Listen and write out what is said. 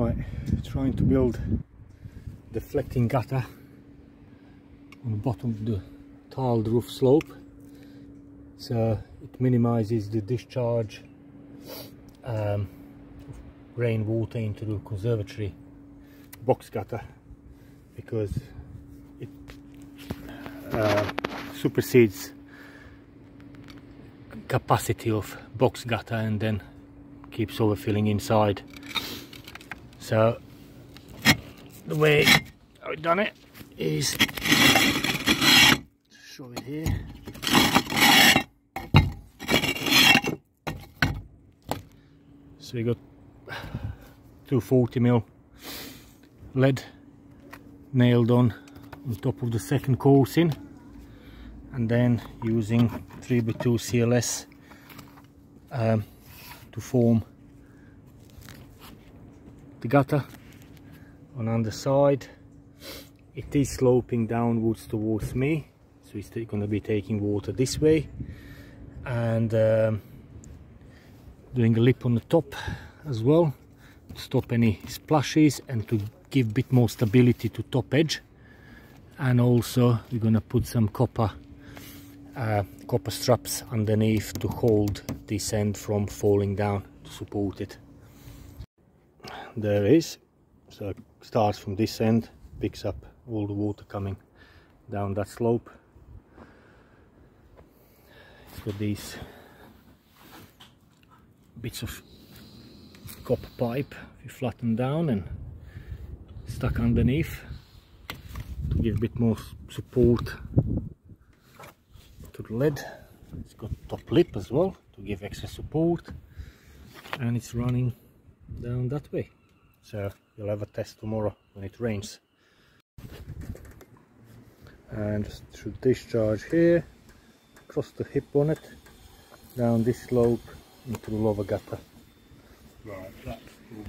Right, trying to build deflecting gutter on the bottom of the tiled roof slope, so it minimizes the discharge rainwater into the conservatory box gutter, because it supersedes capacity of box gutter and then keeps overfilling inside. So the way I've done it is, show it here. So we got 240mm lead nailed on top of the second coursing, and then using 3x2 CLS to form the gutter on the underside. It is sloping downwards towards me, so it's going to be taking water this way, and doing a lip on the top as well to stop any splashes and to give a bit more stability to top edge. And also we're going to put some copper straps underneath to hold this end from falling down, to support it. There it is. So it starts from this end, picks up all the water coming down that slope. It's got these bits of copper pipe you flatten down and stuck underneath to give a bit more support to the lead. It's got top lip as well to give extra support, and it's running down that way. So you'll have a test tomorrow when it rains. And just through discharge here, across the hip on it, down this slope into the lower gutter. Right, that's cool.